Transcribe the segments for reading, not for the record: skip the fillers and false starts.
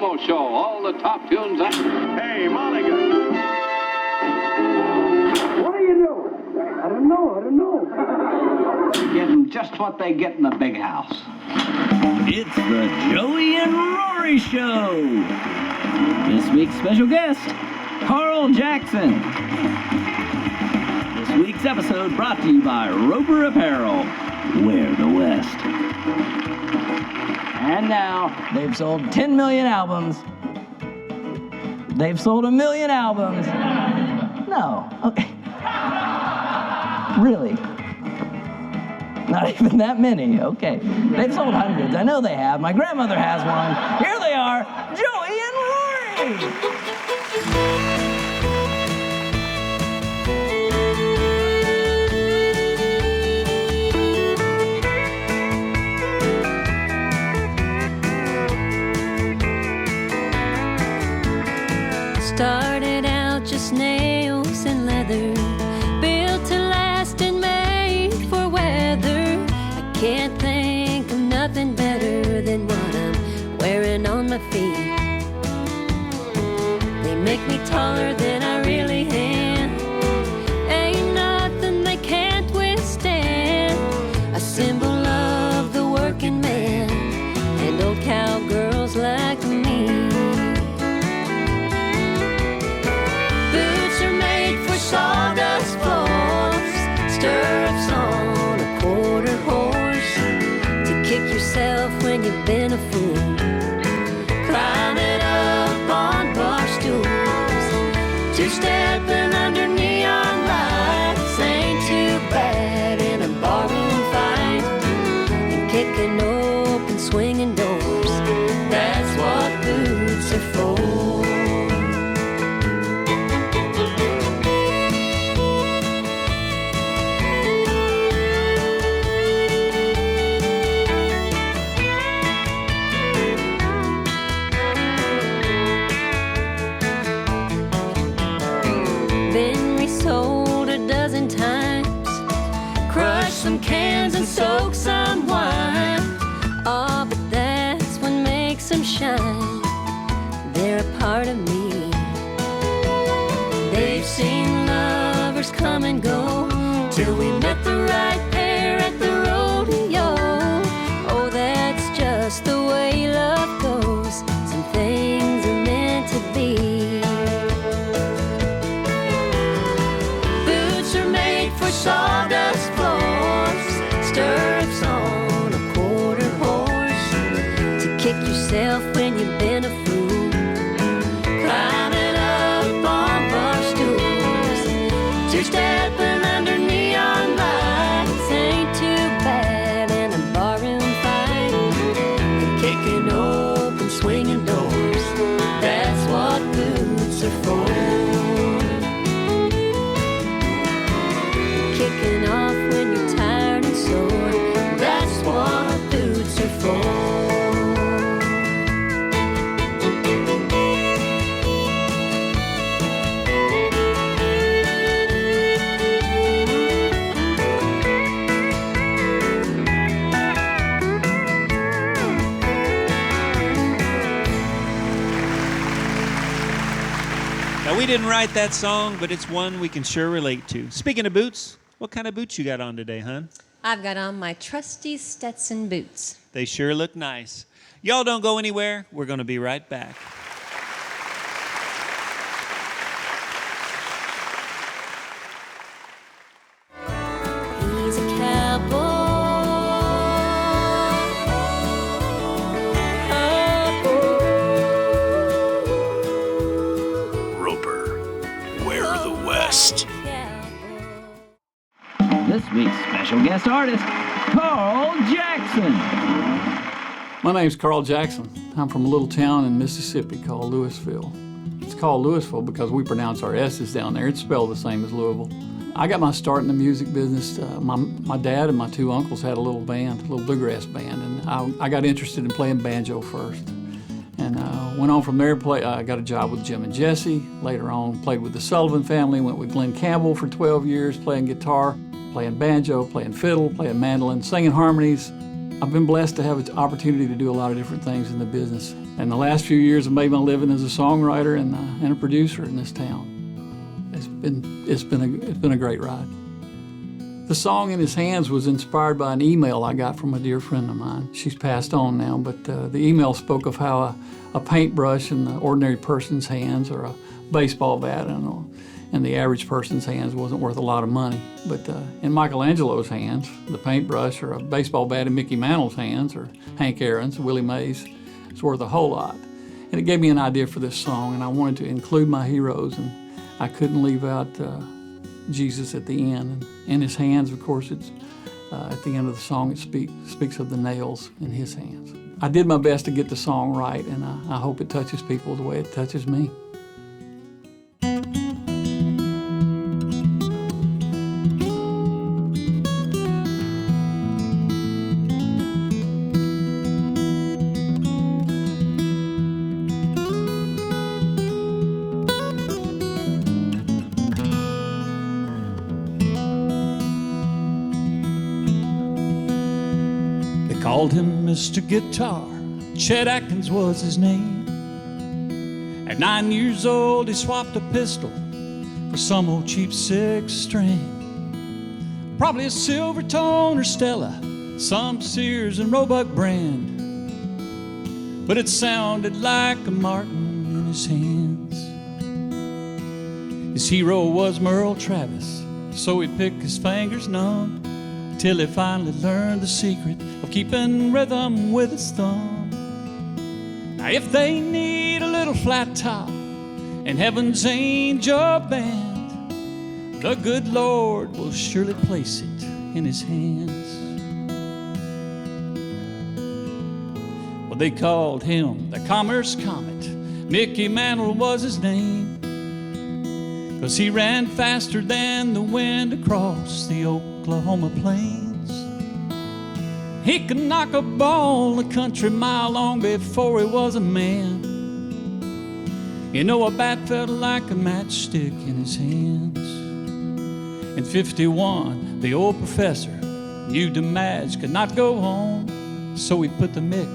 Dynamo Show. All the top tunes. Hey, Mulligan. What are you doing? I don't know. Getting just what they get in the big house. It's the Joey and Rory Show. This week's special guest, Carl Jackson. This week's episode brought to you by Roper Apparel. Wear the West. And now, they've sold 10 million albums. They've sold 1 million albums. No, okay. Really? Not even that many, okay. They've sold hundreds, I know they have. My grandmother has one. Here they are, Joey and Rory. Started out just nails and leather, built to last and made for weather. I can't think of nothing better than what I'm wearing on my feet. They make me taller than I really am. Ain't nothing they can't withstand. A symbol of the working man and old cowgirls like me. Sawdust floors, stirrups on a quarter horse, to kick yourself when you've been a fool, climbing up on bar stools, two-stepping under neon lights, ain't too bad in a barroom fight, and kicking open swinging doors, that's what boots are for. Some cans and soak some wine. Oh, but that's what makes them shine. They're a part of me. They've seen lovers come and go till we met the right pair at the rodeo. Oh, that's just the way love goes. Some things are meant to be. Boots are made for sawdust floors, stirrups on a quarter horse, to kick yourself when you've been a fool, climbing up on bar stools, two-stepping under neon lights, ain't too bad in a barroom fight, and kicking open swinging doors, that's what boots are for. Kicking off when you're tired and sore, that's what boots are for. Now, we didn't write that song, but it's one we can sure relate to. Speaking of boots, what kind of boots you got on today, hon? I've got on my trusty Stetson boots. They sure look nice. Y'all don't go anywhere. We're going to be right back. He's a cowboy. Roper, wear the West. This week's special guest artist, Carl Jackson. My name's Carl Jackson. I'm from a little town in Mississippi called Louisville. It's called Louisville because we pronounce our S's down there. It's spelled the same as Louisville. I got my start in the music business. My dad and my two uncles had a little band, a little bluegrass band, and I got interested in playing banjo first. And went on from there, I got a job with Jim and Jesse. Later on, played with the Sullivan family, went with Glenn Campbell for 12 years, playing guitar, playing banjo, playing fiddle, playing mandolin, singing harmonies. I've been blessed to have an opportunity to do a lot of different things in the business. And the last few years have made my living as a songwriter and a producer in this town. It's been a great ride. The song In His Hands was inspired by an email I got from a dear friend of mine. She's passed on now, but the email spoke of how a paintbrush in the ordinary person's hands, or a baseball bat in the average person's hands, wasn't worth a lot of money. But in Michelangelo's hands, the paintbrush, or a baseball bat in Mickey Mantle's hands, or Hank Aaron's, Willie Mays, is worth a whole lot. And it gave me an idea for this song, and I wanted to include my heroes, and I couldn't leave out Jesus at the end. And in his hands, of course, it's at the end of the song, it speaks of the nails in his hands. I did my best to get the song right, and I hope it touches people the way it touches me. Called him Mr. Guitar, Chet Atkins was his name. At 9 years old, he swapped a pistol for some old cheap 6-string. Probably a Silvertone or Stella, some Sears and Roebuck brand. But it sounded like a Martin in his hands. His hero was Merle Travis, so he'd pick his fingers numb till he finally learned the secret of keeping rhythm with his thumb. Now if they need a little flat top and Heaven's Angel Band, the good Lord will surely place it in his hands. Well, they called him the Commerce Comet. Mickey Mantle was his name, 'cause he ran faster than the wind across the Oklahoma plains. He could knock a ball a country mile long before he was a man. You know, a bat felt like a matchstick in his hands. In 51, the old professor knew the match could not go on, so he put the Mick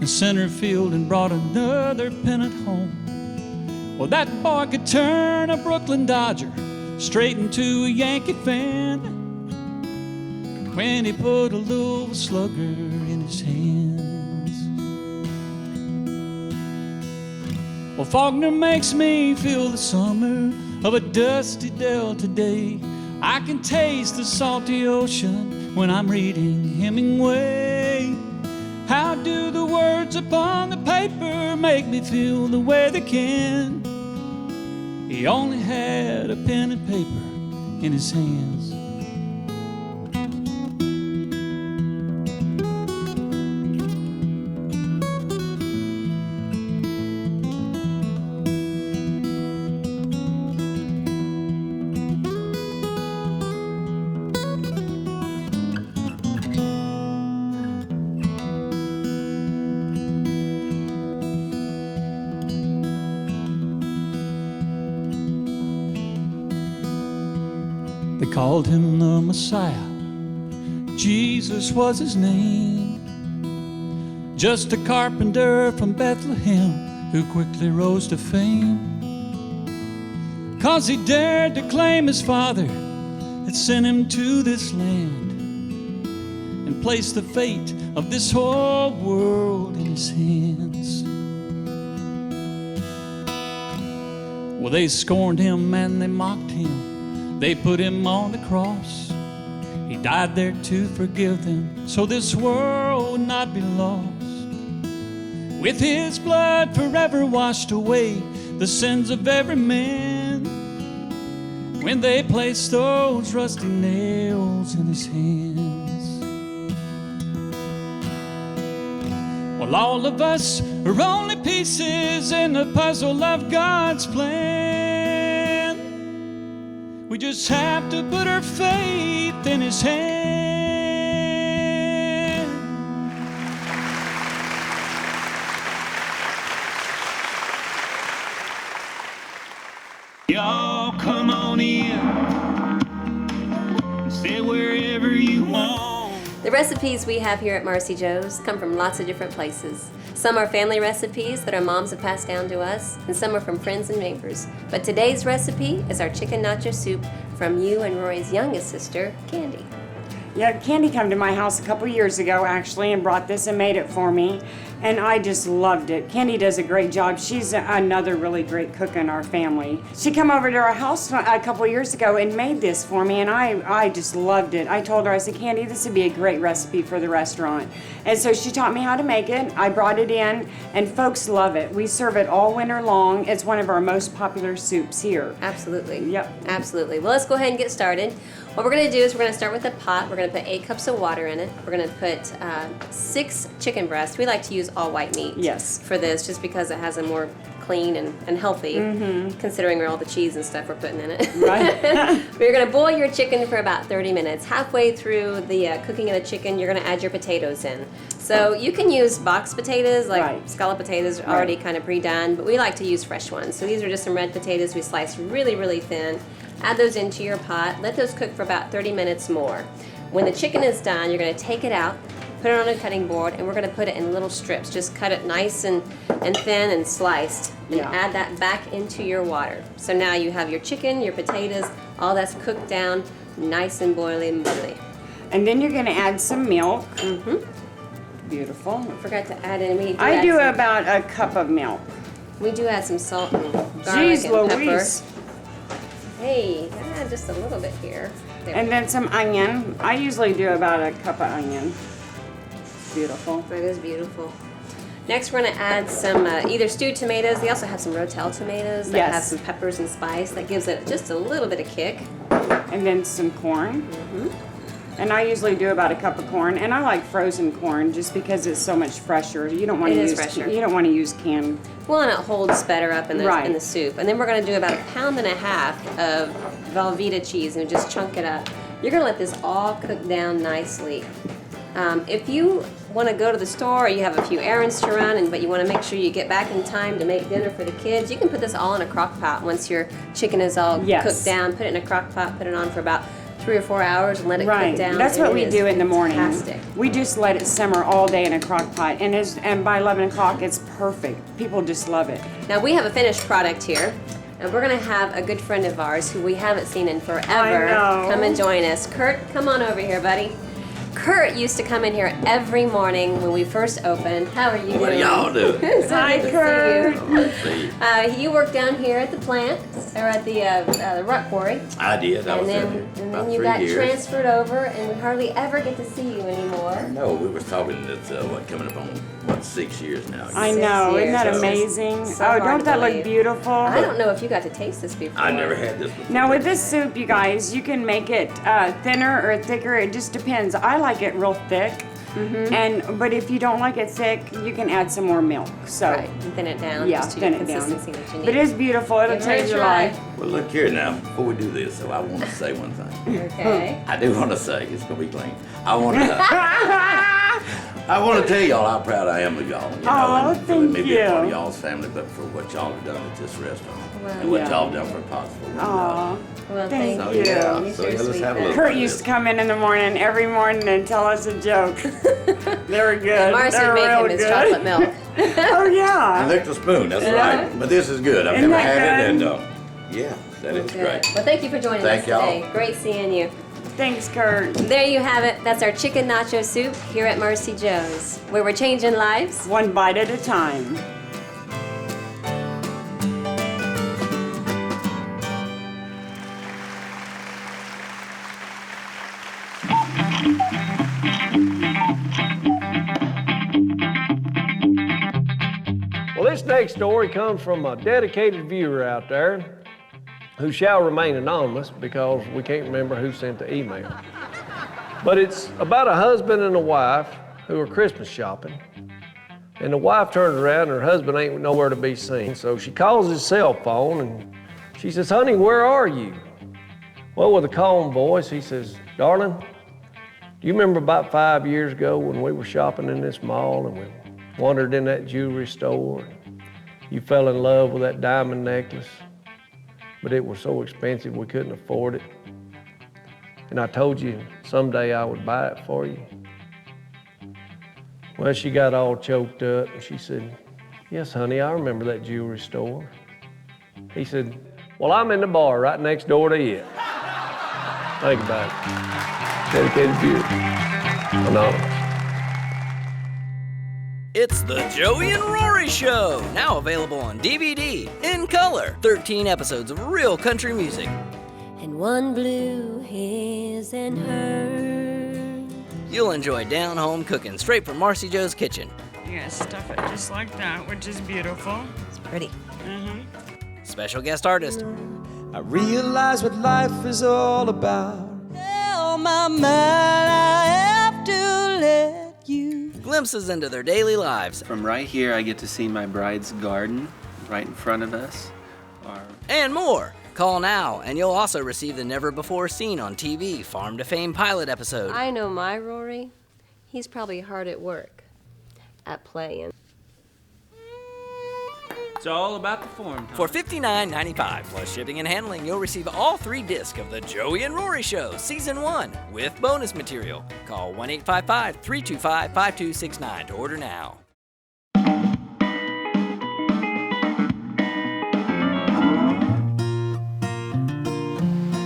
in center field and brought another pennant home. Well, that boy could turn a Brooklyn Dodger straight into a Yankee fan when he put a Louisville Slugger in his hands. Well, Faulkner makes me feel the summer of a dusty Delta day. I can taste the salty ocean when I'm reading Hemingway. How do the words upon the paper make me feel the way they can? He only had a pen and paper in his hands. They called him the Messiah. Jesus was his name. Just a carpenter from Bethlehem who quickly rose to fame. 'Cause he dared to claim his father had sent him to this land and placed the fate of this whole world in his hands. Well, they scorned him and they mocked him. They put him on the cross. He died there to forgive them, so this world would not be lost. With his blood forever washed away the sins of every man, when they placed those rusty nails in his hands. Well, all of us are only pieces in the puzzle of God's plan. We just have to put our faith in his hand. Y'all come on in and sit wherever you want. The recipes we have here at Marcy Jo's come from lots of different places. Some are family recipes that our moms have passed down to us, and some are from friends and neighbors. But today's recipe is our chicken nacho soup from you and Rory's youngest sister, Candy. Yeah, Candy came to my house a couple years ago, actually, and brought this and made it for me. And I just loved it. Candy does a great job. She's another really great cook in our family. She came over to our house a couple years ago and made this for me, and I just loved it. I told her, I said, Candy, this would be a great recipe for the restaurant. And so she taught me how to make it. I brought it in, and folks love it. We serve it all winter long. It's one of our most popular soups here. Absolutely. Yep. Absolutely. Well, let's go ahead and get started. What we're going to do is we're going to start with a pot. We're going to put 8 cups of water in it. We're going to put 6 chicken breasts. We like to use all white meat for this just because it has a more clean and healthy, considering all the cheese and stuff we're putting in it. Right. We're going to boil your chicken for about 30 minutes. Halfway through the cooking of the chicken, you're going to add your potatoes in. So you can use box potatoes, like scallop potatoes, already kind of pre-done, but we like to use fresh ones. So these are just some red potatoes we sliced really, really thin. Add those into your pot. Let those cook for about 30 minutes more. When the chicken is done, you're going to take it out, put it on a cutting board, and we're going to put it in little strips. Just cut it nice and thin and sliced, and add that back into your water. So now you have your chicken, your potatoes, all that's cooked down, nice and boiling. And then you're going to add some milk. Beautiful. I forgot to add in. I do about a cup of milk. We do add some salt and garlic and pepper. Hey, add just a little bit here. And then some onion. I usually do about a cup of onion. Beautiful. That is beautiful. Next, we're going to add some either stewed tomatoes. They also have some Rotel tomatoes that have some peppers and spice. That gives it just a little bit of kick. And then some corn. And I usually do about a cup of corn, and I like frozen corn just because it's so much fresher. You don't want to use canned. Well, and it holds better up in the soup. And then we're going to do about 1.5 pounds of Velveeta cheese and just chunk it up. You're going to let this all cook down nicely. If you want to go to the store or you have a few errands to run, but you want to make sure you get back in time to make dinner for the kids, you can put this all in a crock pot once your chicken is all cooked down. Put it in a crock pot, put it on for about 3 or 4 hours and let it cook down. That's what we do in the morning. Fantastic. We just let it simmer all day in a crock pot, and by 11 o'clock it's perfect. People just love it. Now we have a finished product here, and we're going to have a good friend of ours who we haven't seen in forever come and join us. Kurt, come on over here, buddy. Kurt used to come in here every morning when we first opened. How are you doing? What do y'all do? Hi, Kurt. Let's see. You worked down here at the plant, or at the rock quarry. I did. I was there and about then you 3 got years. transferred over, and we hardly ever get to see you anymore. No, we was talking. It's coming up on 6 years now. I know. Isn't that amazing? So don't that look beautiful? I don't know if you got to taste this before. I never had this before. Now with this soup, you guys, you can make it thinner or thicker. It just depends. I like it real thick. But if you don't like it thick, you can add some more milk. So and thin it down. Yeah, just to thin your it down. consistency that you need. But it is beautiful. It'll change your life. Well, look here now. Before we do this, so I want to say one thing. Okay. I do want to say it's gonna be clean. I want to tell y'all how proud I am of y'all. You know, and thank maybe you. a part of y'all's family, but for what y'all have done at this restaurant and what y'all have done for Possible. Well, thank you. Yeah, You're so so let's sweet, have a Ben. look. Kurt used to come in the morning, every morning, and tell us a joke. They were good. Marcy They were made real him his good. chocolate milk. Oh yeah. I licked the spoon, that's right. But this is good. I've Isn't never that had it, good? and yeah, that is Good. great. Well, thank you for joining Thank us y'all. today. Great seeing you. Thanks, Kurt. There you have it. That's our chicken nacho soup here at Marcy Jo's, where we're changing lives. One bite at a time. Well, this next story comes from a dedicated viewer out there who shall remain anonymous because we can't remember who sent the email. But it's about a husband and a wife who are Christmas shopping. And the wife turns around and her husband ain't nowhere to be seen. So she calls his cell phone and she says, "Honey, where are you?" Well, with a calm voice, he says, "Darling, do you remember about 5 years ago when we were shopping in this mall and we wandered in that jewelry store? You fell in love with that diamond necklace, but it was so expensive we couldn't afford it. And I told you someday I would buy it for you. Well, she got all choked up and she said, "Yes, honey, I remember that jewelry store." He said, "Well, I'm in the bar right next door to it." Think about it. Dedicated viewer. Anonymous. It's the Joey and Rory Show, now available on DVD, in color. 13 episodes of real country music. And one blew his and hers. You'll enjoy down-home cooking straight from Marcy Jo's kitchen. You gotta stuff it just like that, which is beautiful. It's pretty. Special guest artist. I realize what life is all about. Tell my mind I have to let you. Glimpses into their daily lives. From right here, I get to see my bride's garden right in front of us. And more. Call now, and you'll also receive the never-before-seen on TV Farm to Fame pilot episode. I know my Rory. He's probably hard at work, at playing. It's all about the form. For $59.95 plus shipping and handling, you'll receive all 3 discs of the Joey and Rory Show Season 1 with bonus material. Call 1-855-325-5269 to order now.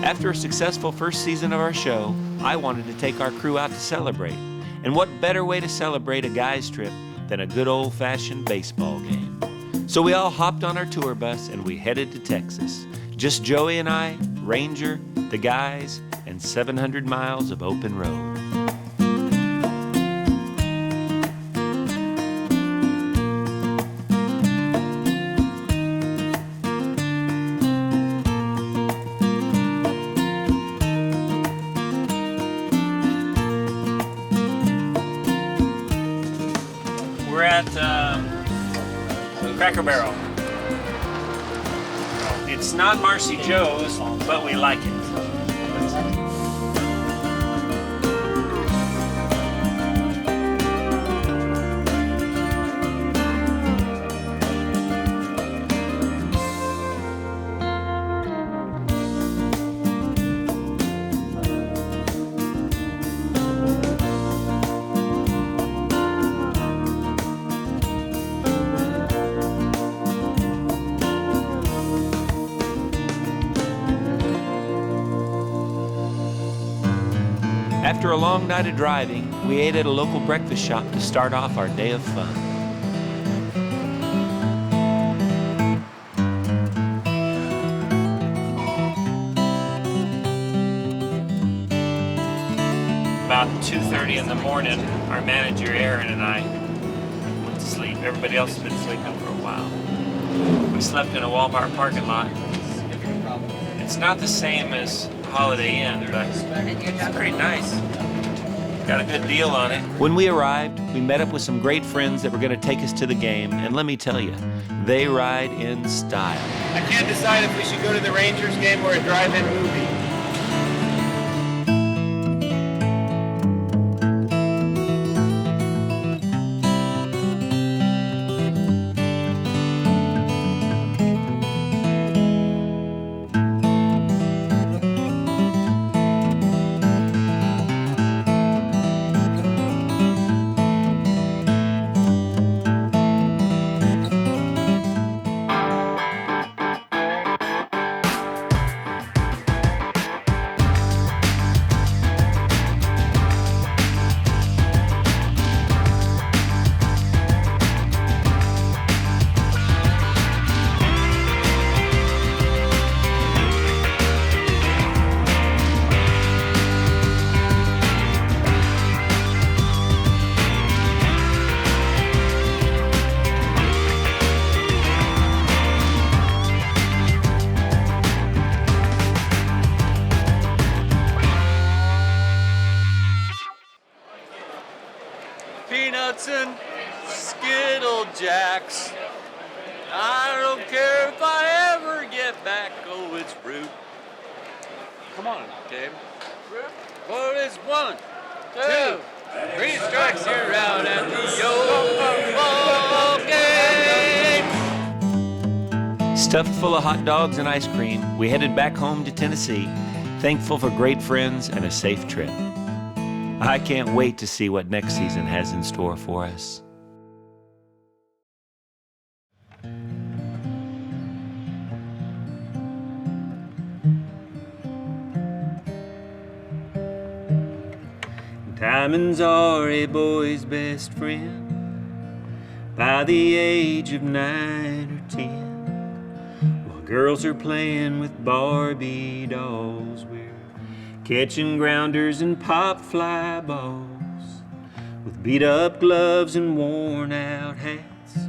After a successful first season of our show, I wanted to take our crew out to celebrate. And what better way to celebrate a guy's trip than a good old-fashioned baseball game? So we all hopped on our tour bus and we headed to Texas. Just Joey and I, Ranger, the guys, and 700 miles of open road. We're at Cracker Barrel. It's not Marcy Jo's, but we like it. After a long night of driving, we ate at a local breakfast shop to start off our day of fun. About 2:30 in the morning, our manager Aaron and I went to sleep. Everybody else has been sleeping for a while. We slept in a Walmart parking lot. It's not the same as Holiday Inn, but it's pretty nice. Got a good deal on it. When we arrived, we met up with some great friends that were going to take us to the game, and let me tell you, they ride in style. I can't decide if we should go to the Rangers game or a drive-in movie. Peanuts and Skittle Jacks. I don't care if I ever get back. Oh, it's rude. Come on, Dave. Well, it's 1, 2, 3 strikes, you're out at the old ball game. Stuffed full of hot dogs and ice cream, we headed back home to Tennessee, thankful for great friends and a safe trip. I can't wait to see what next season has in store for us. Diamonds are a boy's best friend by the age of 9 or 10. While girls are playing with Barbie dolls, we're catching grounders and pop fly balls with beat up gloves and worn out hats,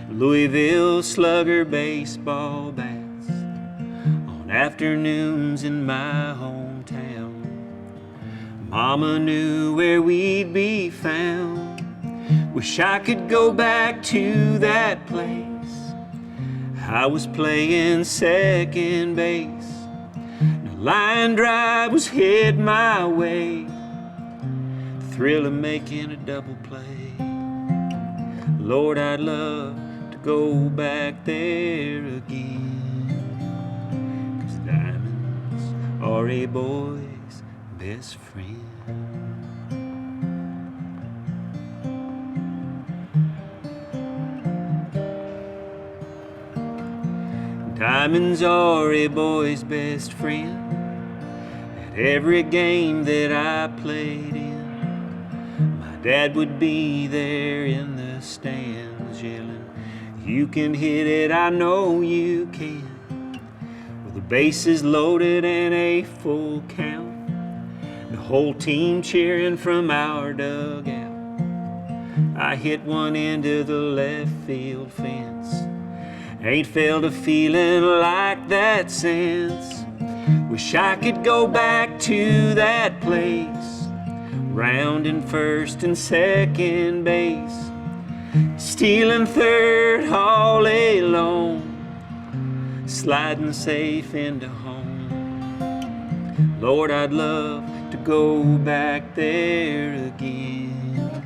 Louisville Slugger baseball bats on afternoons in my hometown. Mama knew where we'd be found. Wish I could go back to that place. I was playing second base. No line drive was hit my way. The thrill of making a double play. Lord, I'd love to go back there again. 'Cause diamonds are a boy's best friend. Diamonds are a boy's best friend. At every game that I played in, my dad would be there in the stands yelling, "You can hit it, I know you can." With the bases loaded and a full count, the whole team cheering from our dugout. I hit one into the left field fence. Ain't felt a feeling like that since. Wish I could go back to that place, rounding first and second base, stealing third all alone, sliding safe into home. Lord, I'd love to go back there again.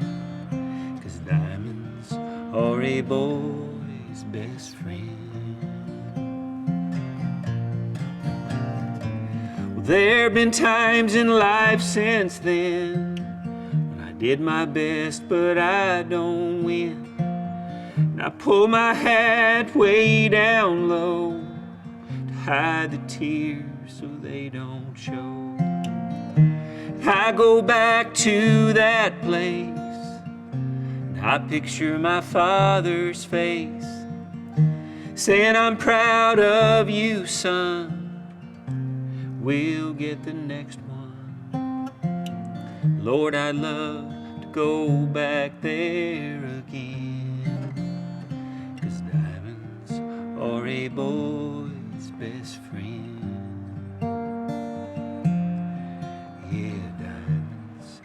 'Cause diamonds are a boy's best friend. Well, there've been times in life since then when I did my best but I don't win. And I pull my hat way down low to hide the tears so they don't show. I go back to that place and I picture my father's face saying, "I'm proud of you, son. We'll get the next one." Lord, I'd love to go back there again. 'Cause diamonds are a boy's best friend. Yeah, diamonds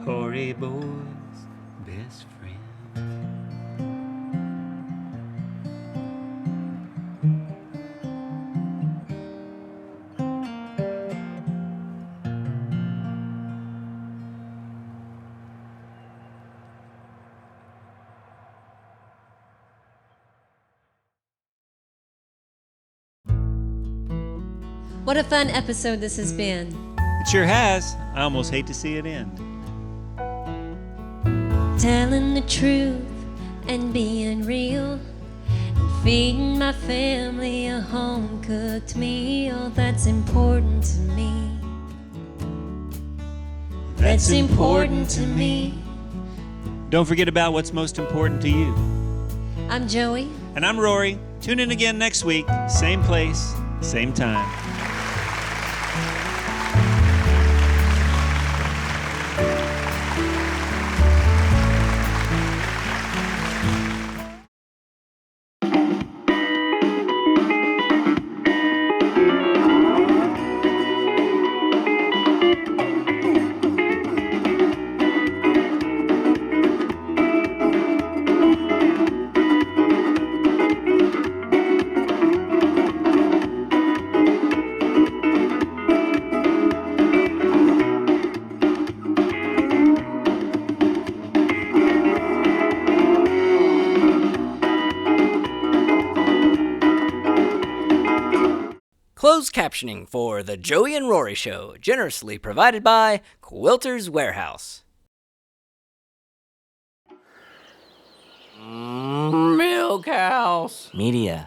are a boy's best friend. What a fun episode this has been. It sure has. I almost hate to see it end. Telling the truth and being real, and feeding my family a home-cooked meal. That's important to me. That's important to me. Don't forget about what's most important to you. I'm Joey. And I'm Rory. Tune in again next week. Same place, same time. Closed captioning for The Joey and Rory Show, generously provided by Quilter's Warehouse. Milk House. Media.